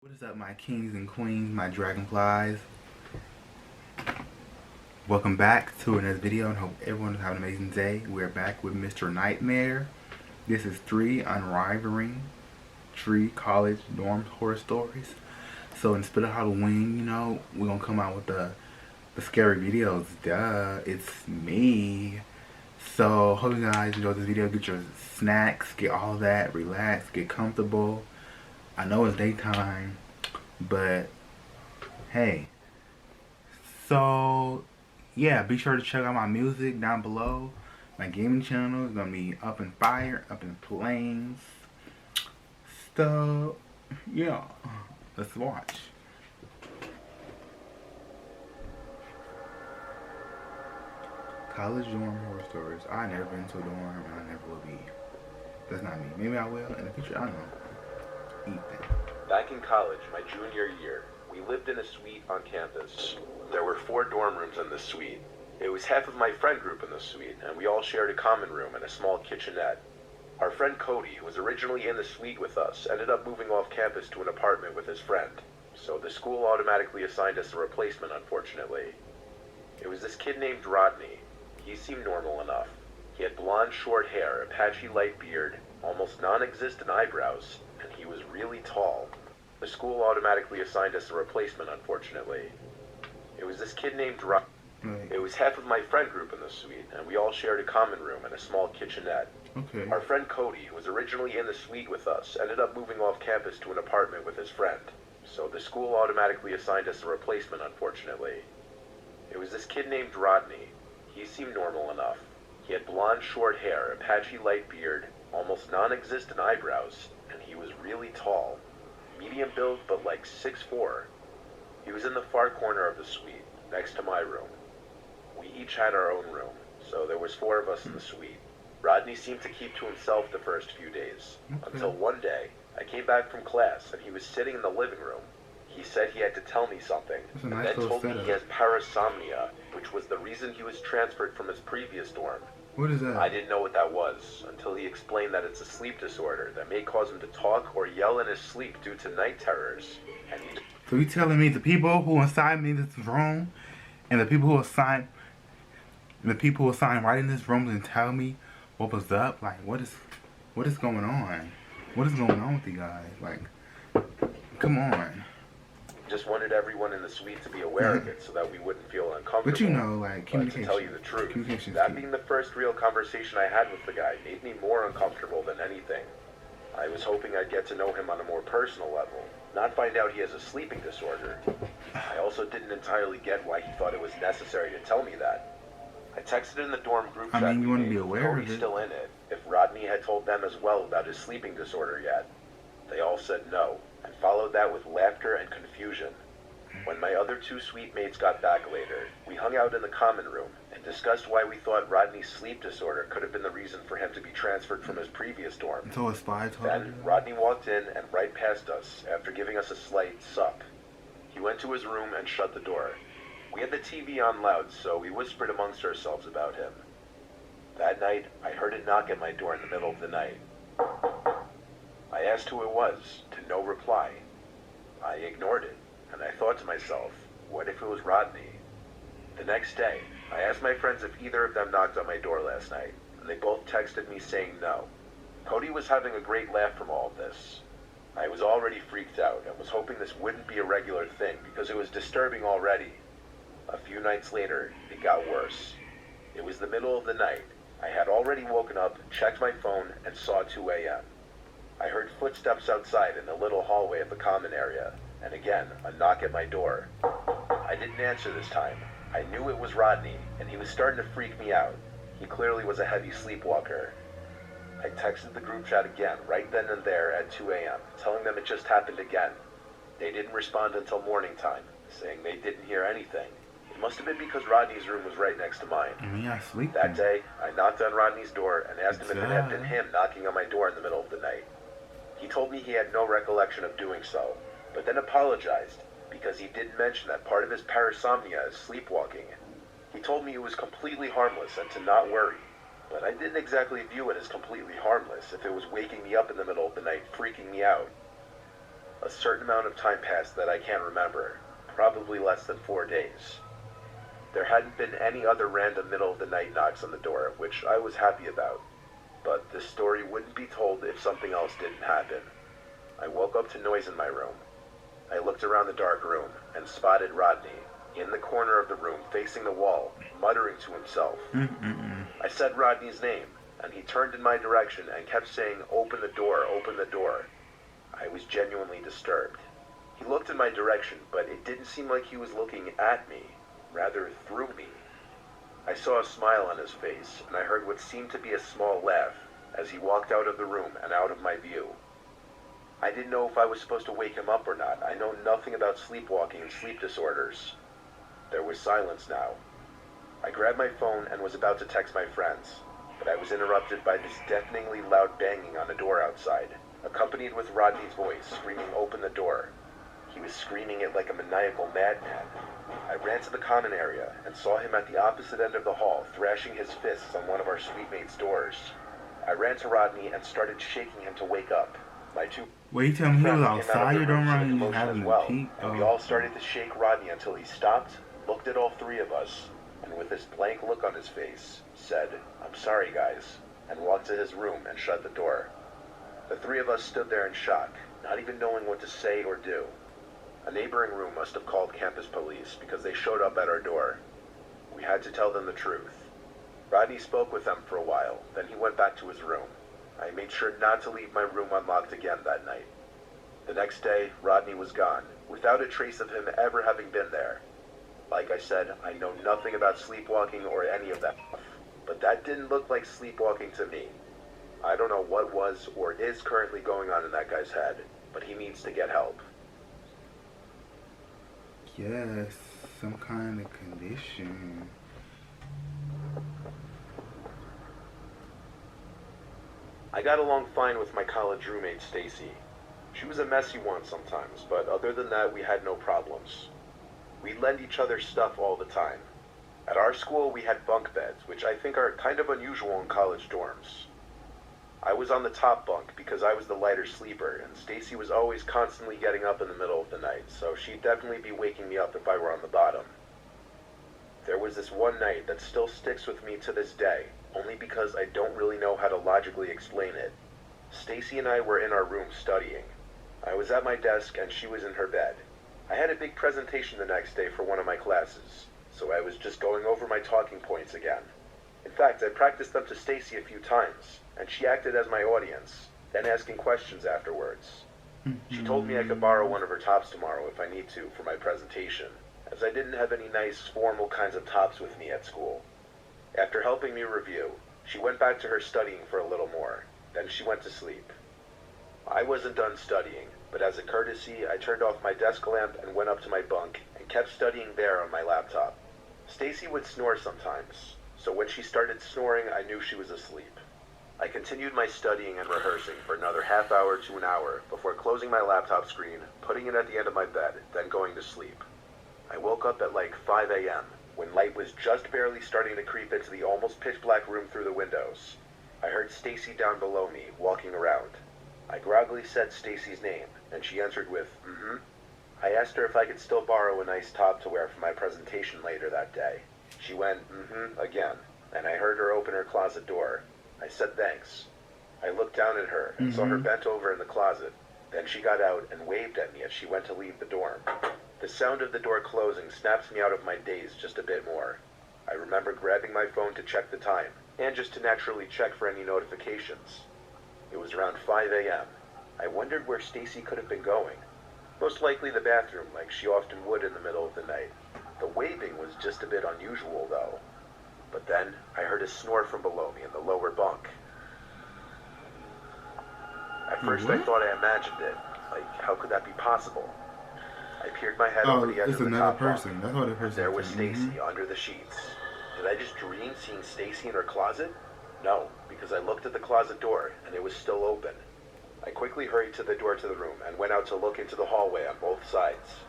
What is up, my kings and queens, my dragonflies? Welcome back to another video and hope everyone is having an amazing day. We're back with Mr. Nightmare. This is 3 unrivaling 3 college dorm horror stories. So instead of Halloween, we're going to come out with the scary videos. Duh, it's me. So hope you guys enjoy this video. Get your snacks, get all of that, relax, get comfortable. I know it's daytime, but hey. So yeah, be sure to check out my music down below. My gaming channel is gonna be up in fire, up in flames. So yeah, let's watch. College dorm horror stories. I never been to a dorm and I never will be. That's not me. Maybe I will in the future. I don't know. Back in college, my junior year, we lived in a suite on campus. There were 4 dorm rooms in this suite. It was half of my friend group in the suite, and we all shared a common room and a small kitchenette. Our friend Cody, who was originally in the suite with us, ended up moving off campus to an apartment with his friend. So the school automatically assigned us a replacement, unfortunately. It was this kid named Rodney. He seemed normal enough. He had blonde short hair, a patchy light beard, almost non-existent eyebrows, and he was really tall. The school automatically assigned us a replacement, unfortunately. It was this kid named Rodney. It was half of my friend group in the suite, and we all shared a common room and a small kitchenette. Okay. Our friend Cody, who was originally in the suite with us, ended up moving off campus to an apartment with his friend. So the school automatically assigned us a replacement, unfortunately. It was this kid named Rodney. He seemed normal enough. He had blonde short hair, a patchy light beard, almost non-existent eyebrows, and he was really tall. Medium build, but like 6'4". He was in the far corner of the suite, next to my room. We each had our own room, so there was 4 of us in the suite. Rodney seemed to keep to himself the first few days, until one day, I came back from class and he was sitting in the living room. He said he had to tell me something, and then told me he has parasomnia, which was the reason he was transferred from his previous dorm. What is that? I didn't know what that was, until he explained that it's a sleep disorder that may cause him to talk or yell in his sleep due to night terrors. And So you telling me the people who assigned me this room, and the people who assigned right in this room didn't tell me what was up? Like, what is going on? What is going on with you guys? Like, come on. just wanted everyone in the suite to be aware of it so that we wouldn't feel uncomfortable. But like, communication. But to tell you the truth, Communication's key. being the first real conversation I had with the guy made me more uncomfortable than anything. I was hoping I'd get to know him on a more personal level, not find out he has a sleeping disorder. I also didn't entirely get why he thought it was necessary to tell me that. I texted in the dorm group chat. I mean, you want to be aware Cody's of it. still in it, if Rodney had told them as well about his sleeping disorder yet. They all said no, and followed that with laughter and confusion. When my other 2 suite mates got back later, we hung out in the common room and discussed why we thought Rodney's sleep disorder could have been the reason for him to be transferred from his previous dorm. So a spy told Then you? Rodney walked in and right past us after giving us a slight sup. He went to his room and shut the door. We had the TV on loud, so we whispered amongst ourselves about him. That night, I heard a knock at my door in the middle of the night. I asked who it was, to no reply. I ignored it, and I thought to myself, what if it was Rodney? The next day, I asked my friends if either of them knocked on my door last night, and they both texted me saying no. Cody was having a great laugh from all of this. I was already freaked out and was hoping this wouldn't be a regular thing because it was disturbing already. A few nights later, it got worse. It was the middle of the night. I had already woken up, checked my phone, and saw 2 a.m. I heard footsteps outside in the little hallway of the common area, and again, a knock at my door. I didn't answer this time. I knew it was Rodney, and he was starting to freak me out. He clearly was a heavy sleepwalker. I texted the group chat again, right then and there at 2 a.m., telling them it just happened again. They didn't respond until morning time, saying they didn't hear anything. It must have been because Rodney's room was right next to mine. That day, I knocked on Rodney's door and asked him if it had been him knocking on my door in the middle of the night. He told me he had no recollection of doing so, but then apologized because he didn't mention that part of his parasomnia is sleepwalking. He told me it was completely harmless and to not worry, but I didn't exactly view it as completely harmless if it was waking me up in the middle of the night, freaking me out. A certain amount of time passed that I can't remember, probably less than 4 days. There hadn't been any other random middle of the night knocks on the door, which I was happy about. But this story wouldn't be told if something else didn't happen. I woke up to noise in my room. I looked around the dark room and spotted Rodney in the corner of the room facing the wall, muttering to himself. I said Rodney's name, and he turned in my direction and kept saying, "Open the door, open the door." I was genuinely disturbed. He looked in my direction, but it didn't seem like he was looking at me, rather through me. I saw a smile on his face, and I heard what seemed to be a small laugh as he walked out of the room and out of my view. I didn't know if I was supposed to wake him up or not. I know nothing about sleepwalking and sleep disorders. There was silence now. I grabbed my phone and was about to text my friends, but I was interrupted by this deafeningly loud banging on the door outside, accompanied with Rodney's voice screaming, "Open the door." He was screaming it like a maniacal madman. I ran to the common area and saw him at the opposite end of the hall, thrashing his fists on one of our suite mates' doors. I ran to Rodney and started shaking him to wake up. My two Wait, you tell me he was friends came out outside of your the room dorm room in and you commotion having as a well, peek? and we all started to shake Rodney until he stopped, looked at all three of us, and with this blank look on his face, said, "I'm sorry, guys," and walked to his room and shut the door. The three of us stood there in shock, not even knowing what to say or do. A neighboring room must have called campus police because they showed up at our door. We had to tell them the truth. Rodney spoke with them for a while, then he went back to his room. I made sure not to leave my room unlocked again that night. The next day, Rodney was gone, without a trace of him ever having been there. Like I said, I know nothing about sleepwalking or any of that stuff, but that didn't look like sleepwalking to me. I don't know what was or is currently going on in that guy's head, but he needs to get help. Yes, some kind of condition. I got along fine with my college roommate, Stacy. She was a messy one sometimes, but other than that, we had no problems. We'd lend each other stuff all the time. At our school, we had bunk beds, which I think are kind of unusual in college dorms. I was on the top bunk because I was the lighter sleeper, and Stacy was always constantly getting up in the middle of the night, so she'd definitely be waking me up if I were on the bottom. There was this one night that still sticks with me to this day, only because I don't really know how to logically explain it. Stacy and I were in our room studying. I was at my desk and she was in her bed. I had a big presentation the next day for one of my classes, so I was just going over my talking points again. In fact, I practiced them to Stacy a few times, and she acted as my audience, then asking questions afterwards. She told me I could borrow one of her tops tomorrow if I need to for my presentation, as I didn't have any nice, formal kinds of tops with me at school. After helping me review, she went back to her studying for a little more, then she went to sleep. I wasn't done studying, but as a courtesy, I turned off my desk lamp and went up to my bunk and kept studying there on my laptop. Stacy would snore sometimes, so when she started snoring, I knew she was asleep. I continued my studying and rehearsing for another half hour to an hour before closing my laptop screen, putting it at the end of my bed, then going to sleep. I woke up at like 5 a.m., when light was just barely starting to creep into the almost pitch-black room through the windows. I heard Stacy down below me, walking around. I groggily said Stacy's name, and she answered with, "Mm-hmm." I asked her if I could still borrow a nice top to wear for my presentation later that day. She went, "Mm-hmm," again, and I heard her open her closet door. I said thanks. I looked down at her and saw her bent over in the closet. Then she got out and waved at me as she went to leave the dorm. The sound of the door closing snapped me out of my daze just a bit more. I remember grabbing my phone to check the time, and just to naturally check for any notifications. It was around 5 a.m. I wondered where Stacy could have been going. Most likely the bathroom, like she often would in the middle of the night. The waving was just a bit unusual, though. But then, I heard a snore from below me in the lower bunk. At first I thought I imagined it. Like, how could that be possible? I peered my head over the edge of the top bunk. That's what the person. There was Stacy under the sheets. Did I just dream seeing Stacy in her closet? No, because I looked at the closet door, and it was still open. I quickly hurried to the door to the room and went out to look into the hallway on both sides.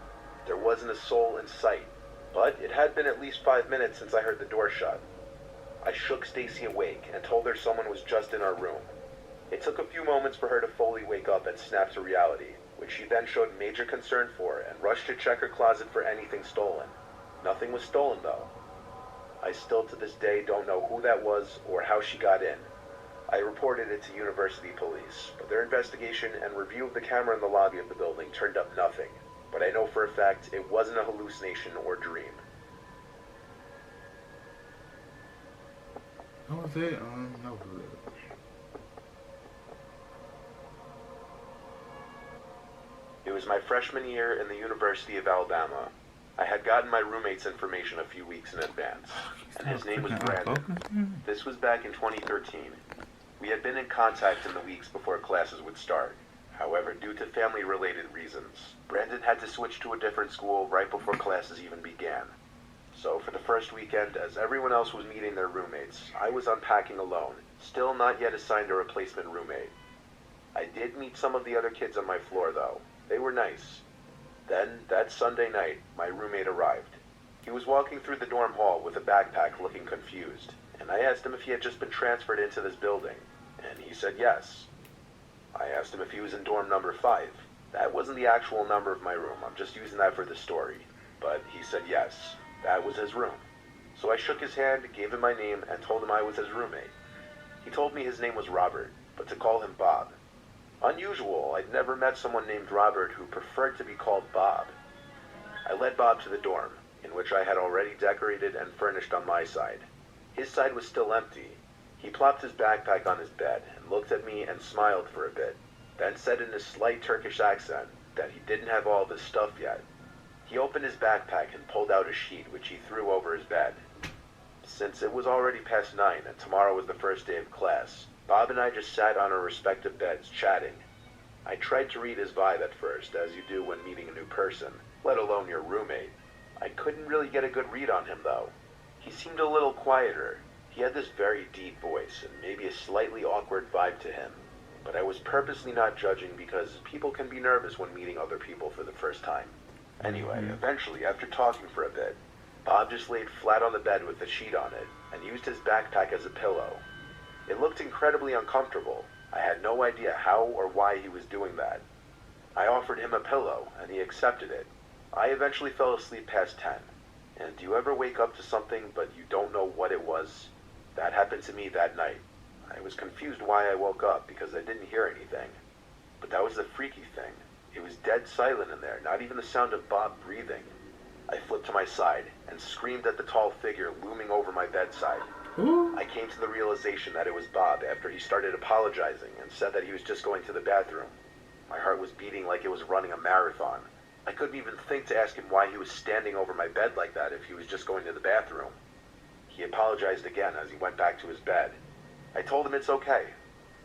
There wasn't a soul in sight, but it had been at least 5 minutes since I heard the door shut. I shook Stacy awake and told her someone was just in our room. It took a few moments for her to fully wake up and snap to reality, which she then showed major concern for and rushed to check her closet for anything stolen. Nothing was stolen, though. I still to this day don't know who that was or how she got in. I reported it to university police, but their investigation and review of the camera in the lobby of the building turned up nothing. But I know for a fact it wasn't a hallucination or dream. What was it? No. It was my freshman year in the University of Alabama. I had gotten my roommate's information a few weeks in advance, and his name was Brandon. This was back in 2013. We had been in contact in the weeks before classes would start. However, due to family-related reasons, Brandon had to switch to a different school right before classes even began. So for the first weekend, as everyone else was meeting their roommates, I was unpacking alone, still not yet assigned a replacement roommate. I did meet some of the other kids on my floor, though. They were nice. Then, that Sunday night, my roommate arrived. He was walking through the dorm hall with a backpack looking confused, and I asked him if he had just been transferred into this building, and he said yes. I asked him if he was in dorm number 5. That wasn't the actual number of my room, I'm just using that for the story. But he said yes, that was his room. So I shook his hand, gave him my name, and told him I was his roommate. He told me his name was Robert, but to call him Bob. Unusual, I'd never met someone named Robert who preferred to be called Bob. I led Bob to the dorm, in which I had already decorated and furnished on my side. His side was still empty. He plopped his backpack on his bed and looked at me and smiled for a bit, then said in a slight Turkish accent that he didn't have all of his stuff yet. He opened his backpack and pulled out a sheet which he threw over his bed. Since it was already past 9 and tomorrow was the first day of class, Bob and I just sat on our respective beds chatting. I tried to read his vibe at first, as you do when meeting a new person, let alone your roommate. I couldn't really get a good read on him, though. He seemed a little quieter. He had this very deep voice and maybe a slightly awkward vibe to him. But I was purposely not judging because people can be nervous when meeting other people for the first time. Anyway, eventually, after talking for a bit, Bob just laid flat on the bed with the sheet on it and used his backpack as a pillow. It looked incredibly uncomfortable. I had no idea how or why he was doing that. I offered him a pillow, and he accepted it. I eventually fell asleep past 10. And do you ever wake up to something, but you don't know what it was? That happened to me that night. I was confused why I woke up, because I didn't hear anything. But that was the freaky thing. It was dead silent in there, not even the sound of Bob breathing. I flipped to my side, and screamed at the tall figure looming over my bedside. I came to the realization that it was Bob after he started apologizing and said that he was just going to the bathroom. My heart was beating like it was running a marathon. I couldn't even think to ask him why he was standing over my bed like that if he was just going to the bathroom. He apologized again as he went back to his bed. I told him it's okay.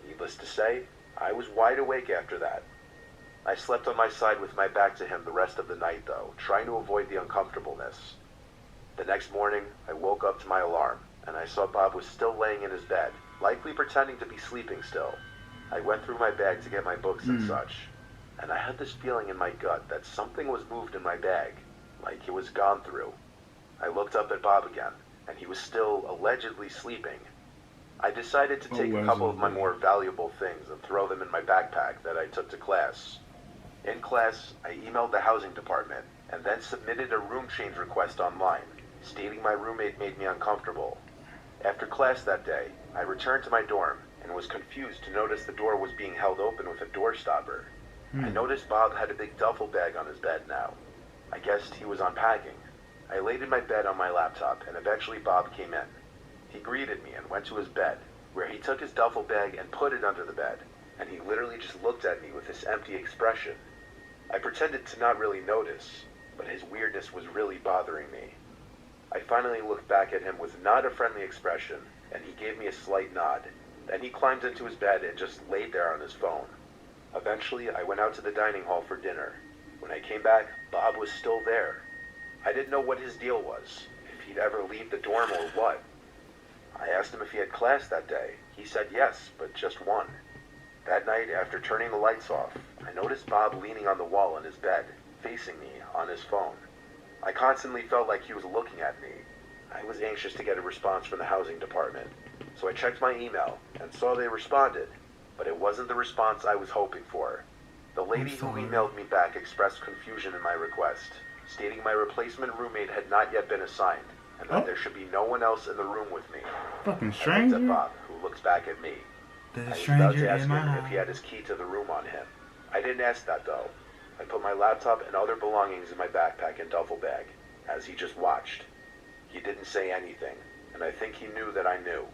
Needless to say, I was wide awake after that. I slept on my side with my back to him the rest of the night, though, trying to avoid the uncomfortableness. The next morning, I woke up to my alarm, and I saw Bob was still laying in his bed, likely pretending to be sleeping still. I went through my bag to get my books and such, and I had this feeling in my gut that something was moved in my bag, like it was gone through. I looked up at Bob again, and he was still allegedly sleeping. I decided to take a couple of my more valuable things and throw them in my backpack that I took to class. In class, I emailed the housing department, and then submitted a room change request online, stating my roommate made me uncomfortable. After class that day, I returned to my dorm and was confused to notice the door was being held open with a door stopper. I noticed Bob had a big duffel bag on his bed now. I guessed he was unpacking. I laid in my bed on my laptop, and eventually Bob came in. He greeted me and went to his bed, where he took his duffel bag and put it under the bed, and he literally just looked at me with this empty expression. I pretended to not really notice, but his weirdness was really bothering me. I finally looked back at him with not a friendly expression, and he gave me a slight nod. Then he climbed into his bed and just laid there on his phone. Eventually, I went out to the dining hall for dinner. When I came back, Bob was still there. I didn't know what his deal was, if he'd ever leave the dorm or what. I asked him if he had class that day. He said yes, but just one. That night, after turning the lights off, I noticed Bob leaning on the wall in his bed, facing me, on his phone. I constantly felt like he was looking at me. I was anxious to get a response from the housing department, so I checked my email and saw they responded, but it wasn't the response I was hoping for. The lady who emailed me back expressed confusion in my request, stating my replacement roommate had not yet been assigned, and that there should be no one else in the room with me. Fucking I looked stranger. at Bob, who looked back at me. There's a I was stranger about to ask in my him if house. he had his key to the room on him. I didn't ask that though. I put my laptop and other belongings in my backpack and duffel bag, as he just watched. He didn't say anything, and I think he knew that I knew.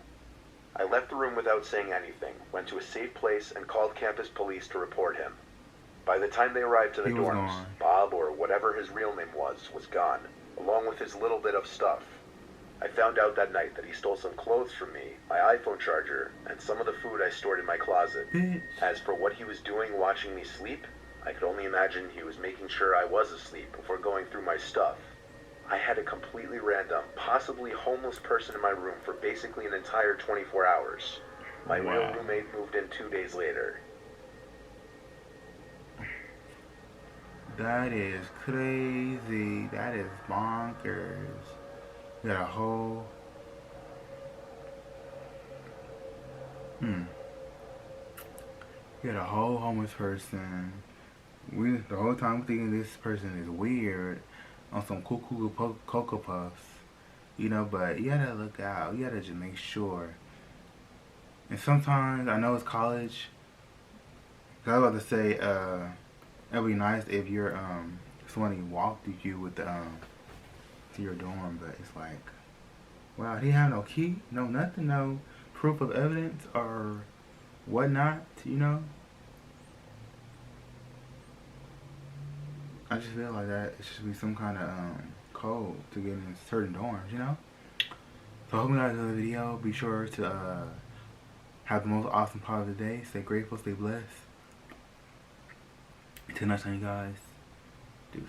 I left the room without saying anything, went to a safe place, and called campus police to report him. By the time they arrived to the dorms, Bob, or whatever his real name was gone, along with his little bit of stuff. I found out that night that he stole some clothes from me, my iPhone charger, and some of the food I stored in my closet. As for what he was doing watching me sleep, I could only imagine he was making sure I was asleep before going through my stuff. I had a completely random, possibly homeless person in my room for basically an entire 24 hours. My real roommate moved in 2 days later. That is crazy. That is bonkers. You got a whole... You got a whole homeless person. The whole time thinking this person is weird on some Cocoa Puffs. You know, but you gotta look out. You gotta just make sure. And sometimes, I know it's college. I was about to say, it'd be nice if you're, somebody walked with you with the, to your dorm, but it's like, wow, he have no key, no nothing, no proof of evidence or whatnot, you know? I just feel like that it should be some kind of code to get in certain dorms, you know? So I hope you guys enjoyed the video. Be sure to have the most awesome part of the day. Stay grateful, stay blessed. Until next time, you guys. Deuces.